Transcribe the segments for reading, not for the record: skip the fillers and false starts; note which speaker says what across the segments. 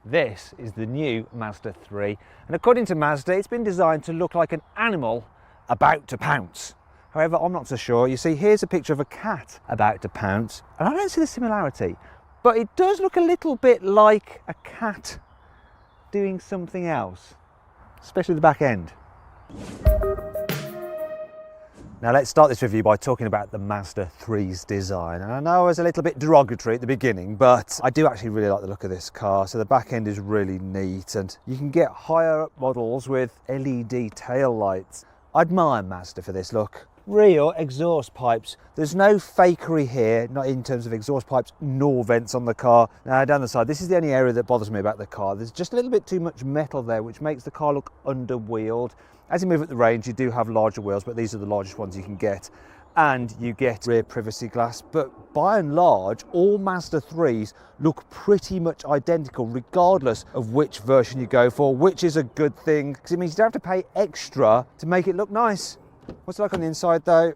Speaker 1: This is the new Mazda 3, and according to Mazda, it's been designed to look like an animal about to pounce. However, I'm not so sure. You see, here's a picture of a cat about to pounce, and I don't see the similarity, but it does look a little bit like a cat doing something else, especially the back end. Now let's start this review by talking about the Mazda 3's design. And I know I was a little bit derogatory at the beginning, but I do actually really like the look of this car. So the back end is really neat, and you can get higher up models with LED tail lights. I admire Mazda for this look. Rear exhaust pipes. There's no fakery here, not in terms of exhaust pipes nor vents on the car. Now down the side, this is the only area that bothers me about the car. There's just a little bit too much metal there, which makes the car look under-wheeled. As you move up the range, you do have larger wheels, but these are the largest ones you can get. And you get rear privacy glass, but by and large, all Mazda 3s look pretty much identical, regardless of which version you go for, which is a good thing, because it means you don't have to pay extra to make it look nice. What's it like on the inside though?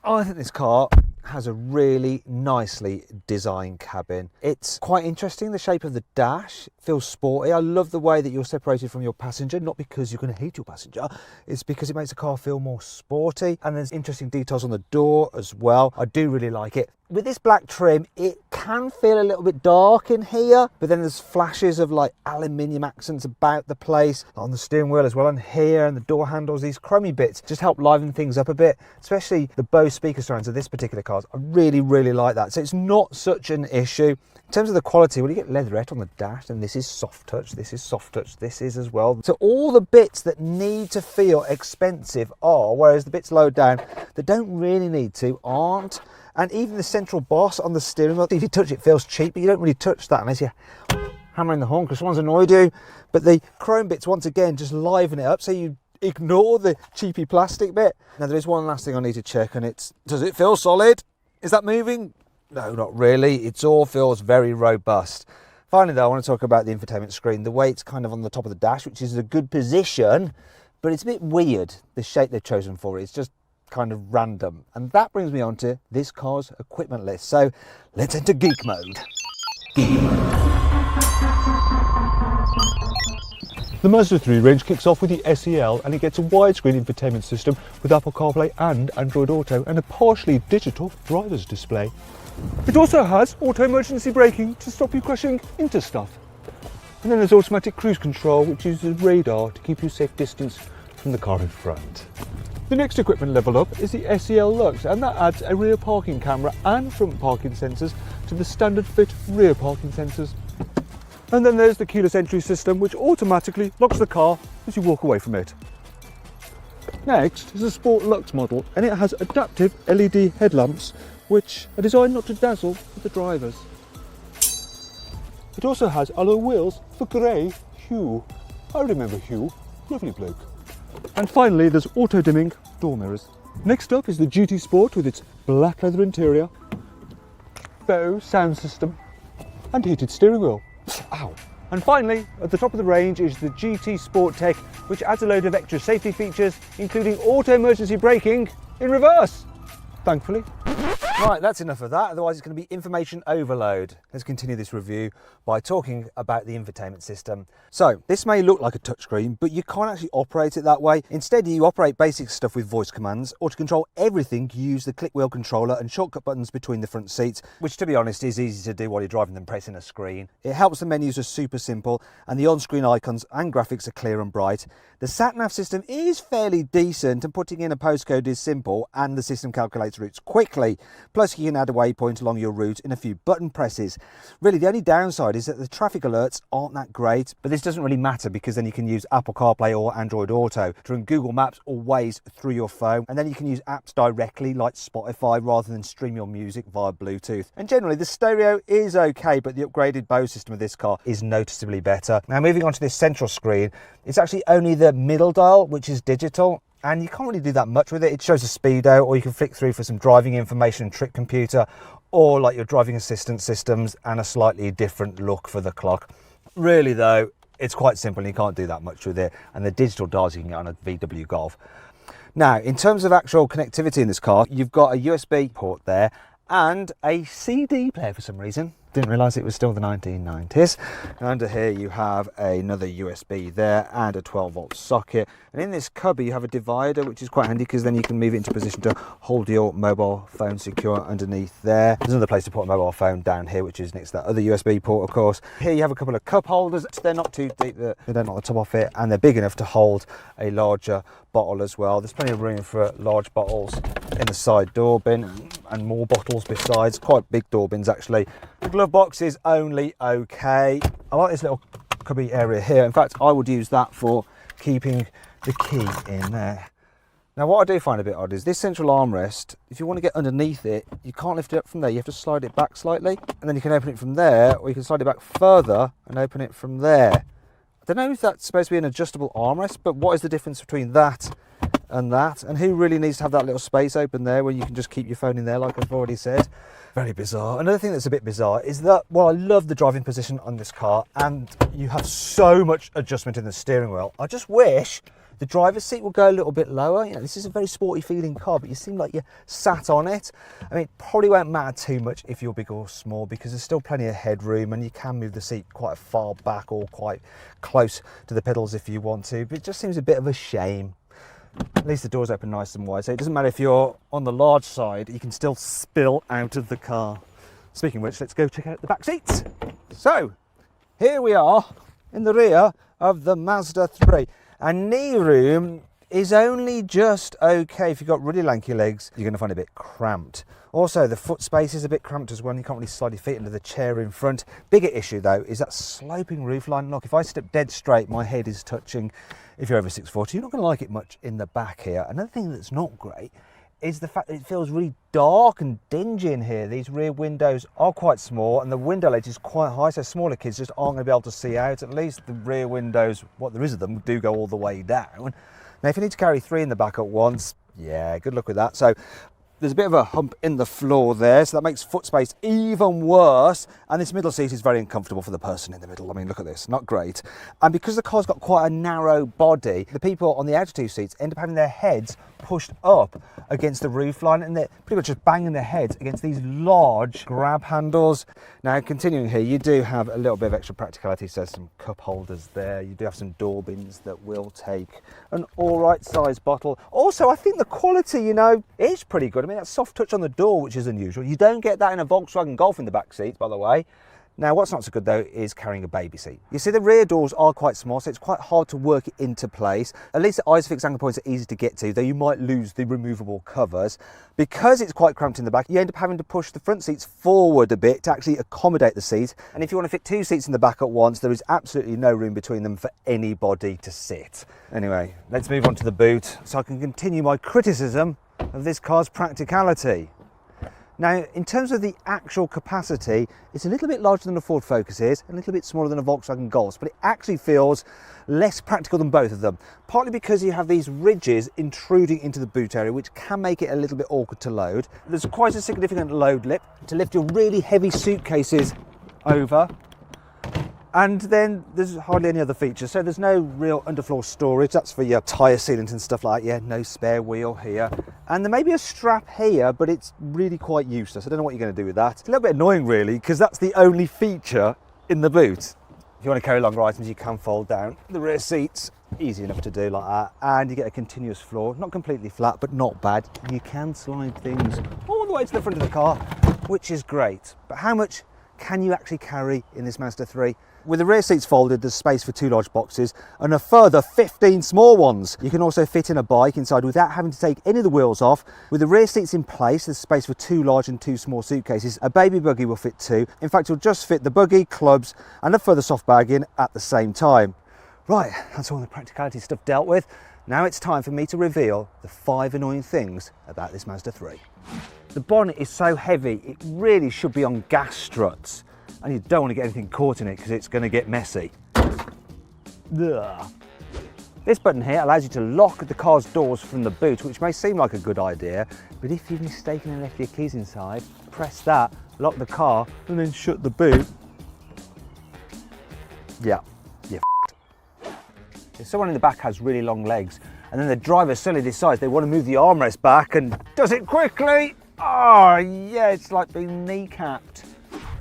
Speaker 1: Oh, I think this car has a really nicely designed cabin. It's quite interesting, the shape of the dash feels sporty. I love the way that you're separated from your passenger, not because you're going to hate your passenger, it's because it makes the car feel more sporty. And there's interesting details on the door as well. I do really like it. With this black trim, it can feel a little bit dark in here, but then there's flashes of like aluminium accents about the place, on the steering wheel as well, and here, and the door handles. These chromey bits just help liven things up a bit, especially the Bose speaker surrounds of this particular car. I really, really like that. So it's not such an issue. In terms of the quality, well, you get leatherette on the dash, and this is soft touch, this is soft touch, this is as well. So all the bits that need to feel expensive are, whereas the bits low down that don't really need to aren't. And even the central boss on the steering wheel, if you touch it, it feels cheap, but you don't really touch that unless you're hammering the horn because someone's annoyed you. But the chrome bits, once again, just liven it up, so you ignore the cheapy plastic bit. Now, there is one last thing I need to check, and it's, does it feel solid? Is that moving? No, not really. It all feels very robust. Finally, though, I want to talk about the infotainment screen. The way it's kind of on the top of the dash, which is a good position, but it's a bit weird, the shape they've chosen for it. It's just kind of random. And that brings me on to this car's equipment list. So let's enter geek mode.
Speaker 2: The Mazda 3 range kicks off with the SEL, and it gets a widescreen infotainment system with Apple CarPlay and Android Auto and a partially digital driver's display. It also has auto emergency braking to stop you crashing into stuff. And then there's automatic cruise control, which uses radar to keep you safe distance from the car in front. The next equipment level up is the SEL Lux, and that adds a rear parking camera and front parking sensors to the standard fit rear parking sensors. And then there's the keyless entry system, which automatically locks the car as you walk away from it. Next is a Sport Lux model, and it has adaptive LED headlamps, which are designed not to dazzle the drivers. It also has alloy wheels for grey hue. I remember Hugh, lovely bloke. And finally, there's auto-dimming door mirrors. Next up is the GT Sport with its black leather interior, Bose sound system, and heated steering wheel. Ow! And finally, at the top of the range is the GT Sport Tech, which adds a load of extra safety features, including auto emergency braking in reverse, thankfully.
Speaker 1: Right, that's enough of that, otherwise it's going to be information overload. Let's continue this review by talking about the infotainment system. So, this may look like a touchscreen, but you can't actually operate it that way. Instead, you operate basic stuff with voice commands, or to control everything, you use the click wheel controller and shortcut buttons between the front seats, which, to be honest, is easy to do while you're driving than pressing a screen. It helps the menus are super simple, and the on-screen icons and graphics are clear and bright. The sat-nav system is fairly decent, and putting in a postcode is simple, and the system calculates routes quickly. Plus, you can add a waypoint along your route in a few button presses. Really, the only downside is that the traffic alerts aren't that great, but this doesn't really matter because then you can use Apple CarPlay or Android Auto to run Google Maps or Waze through your phone, and then you can use apps directly like Spotify rather than stream your music via Bluetooth. And generally, the stereo is okay, but the upgraded Bose system of this car is noticeably better. Now, moving on to this central screen, it's actually only the middle dial, which is digital, and you can't really do that much with it. It shows a speedo, or you can flick through for some driving information and trip computer, or like your driving assistance systems and a slightly different look for the clock. Really though, it's quite simple and you can't do that much with it, and the digital dials you can get on a VW Golf. Now, in terms of actual connectivity in this car, you've got a USB port there and a CD player for some reason. Didn't realise it was still the 1990s. And under here you have another USB there and a 12-volt socket. And in this cubby you have a divider, which is quite handy because then you can move it into position to hold your mobile phone secure underneath there. There's another place to put a mobile phone down here, which is next to that other USB port, of course. Here you have a couple of cup holders. They're not too deep, they don't knock the top off it, and they're big enough to hold a larger bottle as well. There's plenty of room for large bottles in the side door bin and more bottles besides. Quite big door bins actually. The glove box is only okay. I like this little cubby area here. In fact, I would use that for keeping the key in there. Now what I do find a bit odd is this central armrest, if you want to get underneath it, you can't lift it up from there. You have to slide it back slightly, and then you can open it from there, or you can slide it back further and open it from there. I don't know if that's supposed to be an adjustable armrest, but what is the difference between that? And who really needs to have that little space open there when you can just keep your phone in there, like I've already said? Very bizarre. Another thing that's a bit bizarre is that, well, I love the driving position on this car, and you have so much adjustment in the steering wheel. I just wish the driver's seat will go a little bit lower. You know, this is a very sporty feeling car, but you seem like you're sat on it. I mean, it probably won't matter too much if you're big or small, because there's still plenty of headroom and you can move the seat quite far back or quite close to the pedals if you want to, but it just seems a bit of a shame. At least the doors open nice and wide, so it doesn't matter if you're on the large side, you can still spill out of the car. Speaking of which, let's go check out the back seats. So, here we are in the rear of the Mazda 3. And knee room is only just okay. If you've got really lanky legs, you're going to find it a bit cramped. Also, the foot space is a bit cramped as well. You can't really slide your feet into the chair in front. Bigger issue though is that sloping roofline. Look, if I sit up dead straight, my head is touching. If you're over 6'4", you're not going to like it much in the back here. Another thing that's not great is the fact that it feels really dark and dingy in here. These rear windows are quite small and the window ledge is quite high, so smaller kids just aren't going to be able to see out. At least the rear windows, what there is of them, do go all the way down. Now if you need to carry 3 in the back at once, yeah, good luck with that. So there's a bit of a hump in the floor there, so that makes foot space even worse. And this middle seat is very uncomfortable for the person in the middle. I mean, look at this, not great. And because the car's got quite a narrow body, the people on the outer 2 seats end up having their heads pushed up against the roofline, and they're pretty much just banging their heads against these large grab handles. Now, continuing here, you do have a little bit of extra practicality. So some cup holders there. You do have some door bins that will take an all right size bottle. Also, I think the quality, you know, is pretty good. I mean, that soft touch on the door, which is unusual. You don't get that in a Volkswagen Golf in the back seat, by the way. Now, what's not so good though is carrying a baby seat. You see, the rear doors are quite small, so it's quite hard to work it into place. At least the ISOFIX anchor points are easy to get to, though you might lose the removable covers. Because it's quite cramped in the back, you end up having to push the front seats forward a bit to actually accommodate the seat. And if you want to fit 2 seats in the back at once, there is absolutely no room between them for anybody to sit. Anyway, let's move on to the boot so I can continue my criticism of this car's practicality. Now, in terms of the actual capacity, it's a little bit larger than a Ford Focus is, a little bit smaller than a Volkswagen Golf, but it actually feels less practical than both of them, partly because you have these ridges intruding into the boot area, which can make it a little bit awkward to load. There's quite a significant load lip to lift your really heavy suitcases over. And then there's hardly any other features, so there's no real underfloor storage. That's for your tyre sealant and stuff like that. Yeah, no spare wheel here. And there may be a strap here, but it's really quite useless. I don't know what you're going to do with that. It's a little bit annoying really, because that's the only feature in the boot. If you want to carry longer items, you can fold down the rear seats. Easy enough to do like that. And you get a continuous floor, not completely flat, but not bad. You can slide things all the way to the front of the car, which is great. But how much can you actually carry in this Mazda 3? With the rear seats folded, there's space for 2 large boxes and a further 15 small ones. You can also fit in a bike inside without having to take any of the wheels off. With the rear seats in place, there's space for 2 large and 2 small suitcases. A baby buggy will fit 2. In fact, you'll just fit the buggy, clubs and a further soft bag in at the same time. Right, that's all the practicality stuff dealt with. Now it's time for me to reveal the 5 annoying things about this Mazda 3. The bonnet is so heavy, it really should be on gas struts. And you don't want to get anything caught in it because it's going to get messy. Ugh. This button here allows you to lock the car's doors from the boot, which may seem like a good idea, but if you've mistakenly left your keys inside, press that, lock the car, and then shut the boot. Yeah, you're f***ed. If someone in the back has really long legs, and then the driver suddenly decides they want to move the armrest back and does it quickly, oh yeah, it's like being kneecapped.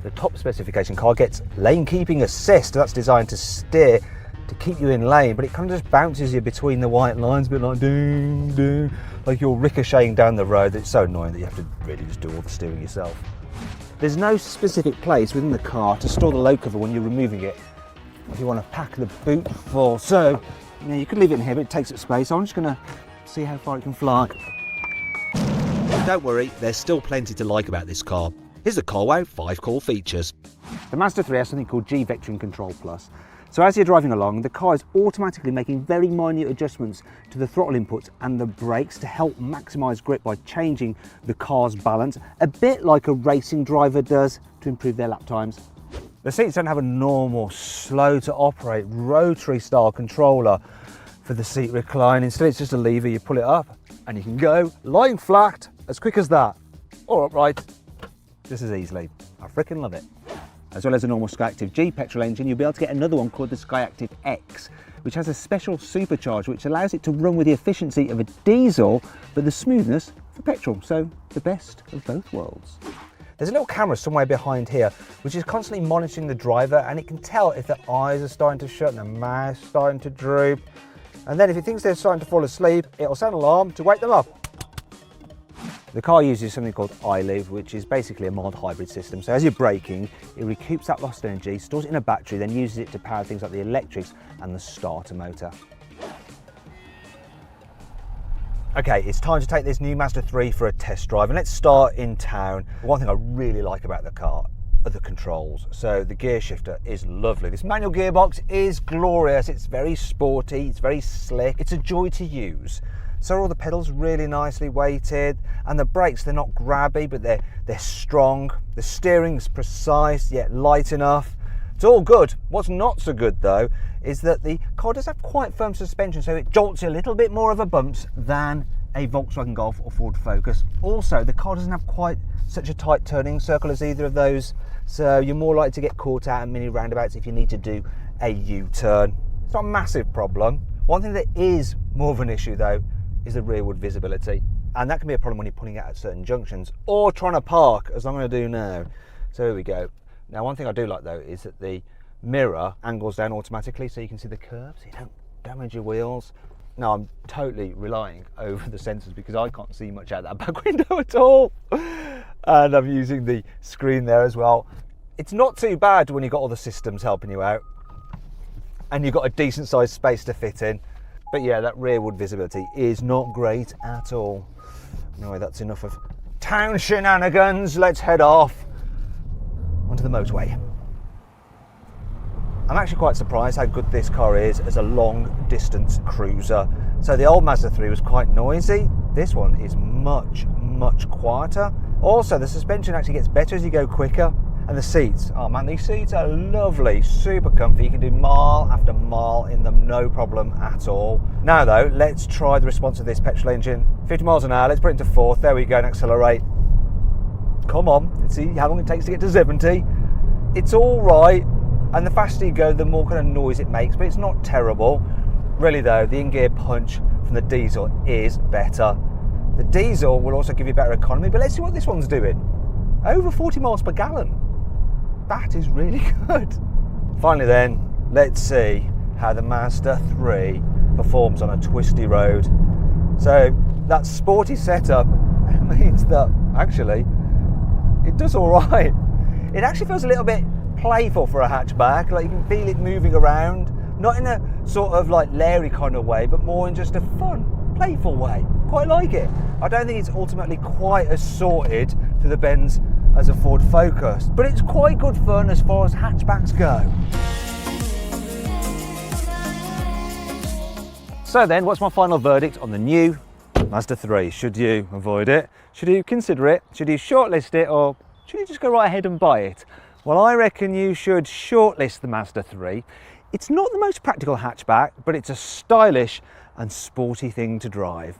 Speaker 1: The top specification car gets lane keeping assist. That's designed to steer, to keep you in lane, but it kind of just bounces you between the white lines, a bit like ding, ding, like you're ricocheting down the road. It's so annoying that you have to really just do all the steering yourself. There's no specific place within the car to store the load cover when you're removing it, if you want to pack the boot full. So, you know, you could leave it in here, but it takes up space. So I'm just going to see how far it can fly. Don't worry, there's still plenty to like about this car. Here's the car wow 5 core features. The Mazda 3 has something called G-Vectoring Control Plus. So as you're driving along, the car is automatically making very minute adjustments to the throttle inputs and the brakes to help maximise grip by changing the car's balance, a bit like a racing driver does to improve their lap times. The seats don't have a normal, slow to operate, rotary style controller for the seat recline. Instead, it's just a lever, you pull it up and you can go lying flat as quick as that, or upright just as easily. I freaking love it. As well as a normal Skyactiv G petrol engine, you'll be able to get another one called the Skyactiv X, which has a special supercharge which allows it to run with the efficiency of a diesel, but the smoothness for petrol. So the best of both worlds. There's a little camera somewhere behind here, which is constantly monitoring the driver, and it can tell if their eyes are starting to shut and their mouth's starting to droop. And then if it thinks they're starting to fall asleep, it'll sound an alarm to wake them up. The car uses something called iLive, which is basically a mild hybrid system. So as you're braking, it recoups that lost energy, stores it in a battery, then uses it to power things like the electrics and the starter motor. Okay, it's time to take this new Mazda 3 for a test drive, and let's start in town. One thing I really like about the car are the controls. So the gear shifter is lovely. This manual gearbox is glorious. It's very sporty, it's very slick. It's a joy to use. So are all the pedals really nicely weighted, and the brakes, they're not grabby, but they're strong. The steering's precise yet light enough. It's all good. What's not so good though is that the car does have quite firm suspension, so it jolts you a little bit more of a bumps than a Volkswagen Golf or Ford Focus. Also, the car doesn't have quite such a tight turning circle as either of those, so you're more likely to get caught out at mini roundabouts if you need to do a U-turn. It's not a massive problem. One thing that is more of an issue though is the rearward visibility, and that can be a problem when you're pulling out at certain junctions or trying to park, as I'm going to do now. So here we go. Now, one thing I do like though is that the mirror angles down automatically so you can see the curves, so you don't damage your wheels. Now, I'm totally relying over the sensors because I can't see much out that back window at all, and I'm using the screen there as well. It's not too bad when you've got all the systems helping you out and you've got a decent sized space to fit in. But yeah, that rearward visibility is not great at all. Anyway, that's enough of town shenanigans. Let's head off onto the motorway. I'm actually quite surprised how good this car is as a long distance cruiser. So the old Mazda 3 was quite noisy. This one is much, much quieter. Also, the suspension actually gets better as you go quicker. And the seats, oh man, these seats are lovely, super comfy. You can do mile after mile in them, no problem at all. Now though, let's try the response of this petrol engine. 50 miles an hour, let's put it into fourth. There we go, and accelerate. Come on, let's see how long it takes to get to 70. It's all right, and the faster you go, the more kind of noise it makes, but it's not terrible. Really though, the in-gear punch from the diesel is better. The diesel will also give you better economy, but let's see what this one's doing. Over 40 miles per gallon. That is really good. Finally then, let's see how the Mazda 3 performs on a twisty road. So that sporty setup means that actually it does all right. It actually feels a little bit playful for a hatchback, like you can feel it moving around, not in a sort of like Larry kind of way, but more in just a fun, playful way. Quite like it. I don't think it's ultimately quite as sorted to the bends as a Ford Focus, but it's quite good fun as far as hatchbacks go. So then, what's my final verdict on the new Mazda 3? Should you avoid it? Should you consider it? Should you shortlist it? Or should you just go right ahead and buy it? Well, I reckon you should shortlist the Mazda 3. It's not the most practical hatchback, but it's a stylish and sporty thing to drive.